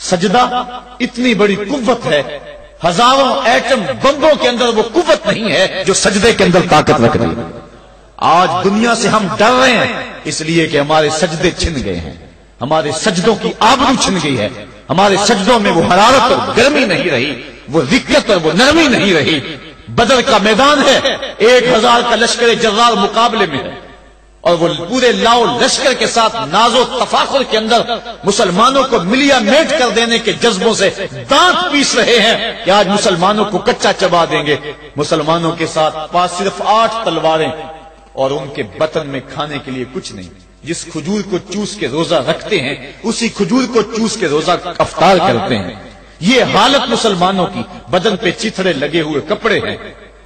سجدہ اتنی بڑی قوت ہے، ہزاروں ایٹم بمبوں کے اندر وہ قوت نہیں ہے جو سجدے کے اندر طاقت رکھ رہی ہے۔ آج دنیا سے ہم ڈر رہے ہیں اس لیے کہ ہمارے سجدے چھن گئے ہیں، ہمارے سجدوں کی آبرو چھن گئی ہے، ہمارے سجدوں میں وہ حرارت اور گرمی نہیں رہی، وہ رقت اور وہ نرمی نہیں رہی۔ بدر کا میدان ہے، 1000 کا لشکر جرار مقابلے میں ہے، اور وہ پورے لاؤ لشکر کے ساتھ ناز و تفاخر کے اندر مسلمانوں کو ملیا میٹ کر دینے کے جذبوں سے دانت پیس رہے ہیں کہ آج مسلمانوں کو کچا چبا دیں گے۔ مسلمانوں کے ساتھ پاس صرف 8 تلواریں اور ان کے بطن میں کھانے کے لیے کچھ نہیں۔ جس کھجور کو چوس کے روزہ رکھتے ہیں اسی کھجور کو چوس کے روزہ افطار کرتے ہیں۔ یہ حالت مسلمانوں کی، بدن پہ چتھڑے لگے ہوئے کپڑے ہیں،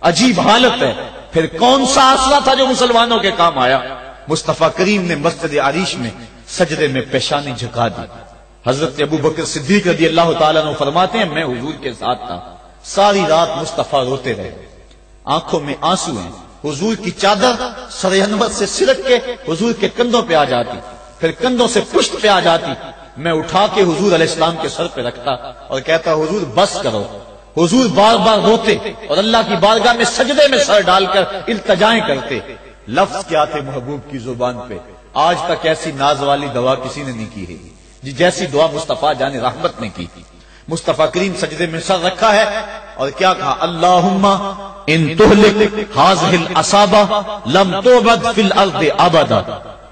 عجیب حالت ہے۔ پھر کون سا آسرا تھا جو مسلمانوں کے کام آیا؟ مصطفیٰ کریم نے مسجد عریش میں سجدے میں پیشانی جھکا دی۔ حضرت ابو بکر صدیق رضی اللہ تعالیٰ عنہ فرماتے ہیں میں حضور کے ساتھ تھا، ساری رات مصطفیٰ روتے رہے، آنکھوں میں آنسو ہیں، حضور کی چادر سر انور سے سلٹ کے حضور کے کندھوں پہ آ جاتی، پھر کندھوں سے پشت پہ آ جاتی، میں اٹھا کے حضور علیہ السلام کے سر پہ رکھتا اور کہتا حضور بس کرو۔ حضور بار بار روتے اور اللہ کی بارگاہ میں سجدے میں سر ڈال کر التجائیں کرتے۔ لفظ کیا تھے محبوب کی زبان پہ؟ آج تک ایسی ناز والی دعا کسی نے نہیں کی ہے جیسی دعا مصطفیٰ جان رحمت نے کی۔ مصطفیٰ کریم سجدے میں سر رکھا ہے اور کیا کہا؟ اللہم ان تہلک ہذہ العصابہ لم تعبد فی الارض ابدا۔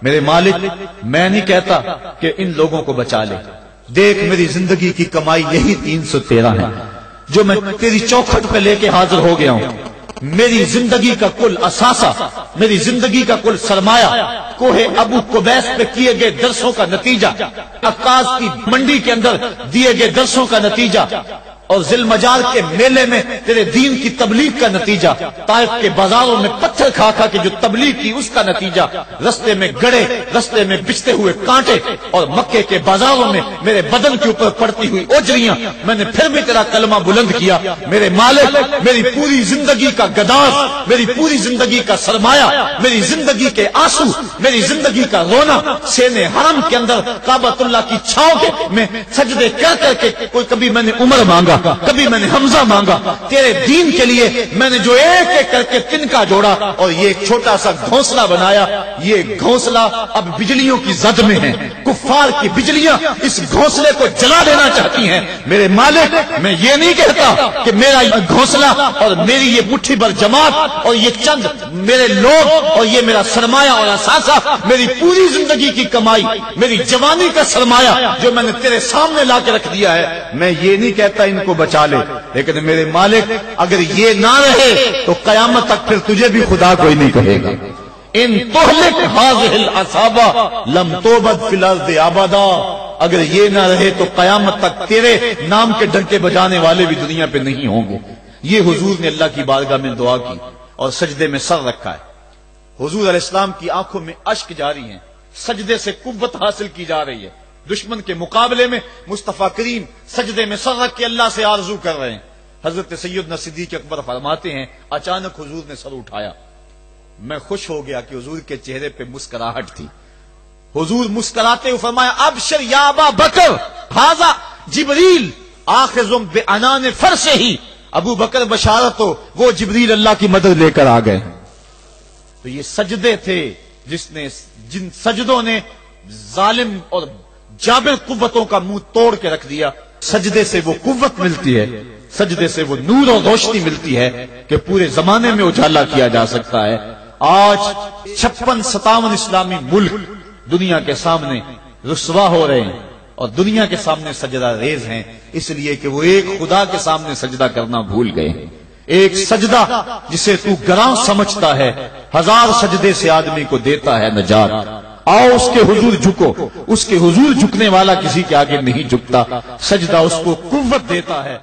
میرے مالک میں نہیں کہتا کہ ان لوگوں کو بچا لے، دیکھ میری زندگی کی کمائی یہی 313 ہے جو میں تیری چوکھٹ پہ لے کے حاضر ہو گیا ہوں۔ میری زندگی کا کل اثاثہ، میری زندگی کا کل سرمایہ کوہ ابو قبیس پہ کیے گئے درسوں کا نتیجہ، عکاظ کی منڈی کے اندر دیے گئے درسوں کا نتیجہ، اور ذل مجال کے میلے میں تیرے دین کی تبلیغ کا نتیجہ، طائف کے بازاروں میں پتھر کھا کھا کے جو تبلیغ کی اس کا نتیجہ، رستے میں گڑے، رستے میں بچتے ہوئے کانٹے، اور مکے کے بازاروں میں میرے بدن کے اوپر پڑتی ہوئی اوجریاں، میں نے پھر بھی تیرا کلمہ بلند کیا۔ میرے مالک میری پوری زندگی کا گداز، میری پوری زندگی کا سرمایہ، میری زندگی کے آنسو، میری زندگی کا رونا سینے حرم کے اندر کعبۃ اللہ کی چھاؤں کے میں سجدے کر کر کے، کوئی کبھی میں نے عمر مانگا، کبھی میں نے حمزہ مانگا، تیرے دین کے لیے میں نے جو ایک ایک کر کے تنکا جوڑا اور یہ ایک چھوٹا سا گھونسلہ بنایا۔ یہ گھونسلہ اب بجلیوں کی زد میں ہے، کفار کی بجلیاں اس گھونسلے کو جلا دینا چاہتی ہیں۔ میرے مالک میں یہ نہیں کہتا کہ میرا گھونسلہ اور میری یہ مٹھی بھر جماعت اور یہ چند میرے لوگ اور یہ میرا سرمایہ اور اثاثہ، میری پوری زندگی کی کمائی، میری جوانی کا سرمایہ جو میں نے تیرے سامنے لا کے رکھ دیا ہے، میں یہ نہیں کہتا ان کو بچا لے، لیکن میرے مالک اگر یہ نہ رہے تو قیامت تک پھر تجھے بھی خدا کوئی نہیں کہے گا۔ ان تہلک ہذہ العصابہ لم تعبد فی الارض ابدا، اگر یہ نہ رہے تو قیامت تک تیرے نام کے ڈنکے بجانے والے بھی دنیا پہ نہیں ہوں گے۔ یہ حضور نے اللہ کی بارگاہ میں دعا کی اور سجدے میں سر رکھا ہے۔ حضور علیہ السلام کی آنکھوں میں اشک جاری ہیں، سجدے سے قوت حاصل کی جا رہی ہے۔ دشمن کے مقابلے میں مصطفیٰ کریم سجدے میں سر رکھ کے اللہ سے آرزو کر رہے ہیں۔ حضرت سیدنا صدیق اکبر فرماتے ہیں اچانک حضور نے سر اٹھایا، میں خوش ہو گیا کہ حضور کے چہرے پہ مسکراہٹ تھی۔ حضور مسکراتے ہوئے فرمایا ابشر یا ابا بکر ھذا جبریل آخذ بعنان فرسہ، ابو بکر بشارت ہو، وہ جبریل اللہ کی مدد لے کر آ گئے۔ تو یہ سجدے تھے جن سجدوں نے ظالم اور جابر قوتوں کا منہ توڑ کے رکھ دیا۔ سجدے سے وہ قوت ملتی ہے، سجدے سے وہ نور اور روشنی ملتی ہے کہ پورے زمانے میں اجالا کیا جا سکتا ہے۔ آج 56-57 اسلامی ملک دنیا کے سامنے رسوا ہو رہے ہیں اور دنیا کے سامنے سجدہ ریز ہیں، اس لیے کہ وہ ایک خدا کے سامنے سجدہ کرنا بھول گئے ہیں۔ ایک سجدہ جسے تو گراں سمجھتا ہے 1000 سجدے سے آدمی کو دیتا ہے نجات۔ آؤ اس کے حضور جھکو، اس کے حضور جھکنے والا کسی کے آگے نہیں جھکتا، سجدہ اس کو قوت دیتا ہے۔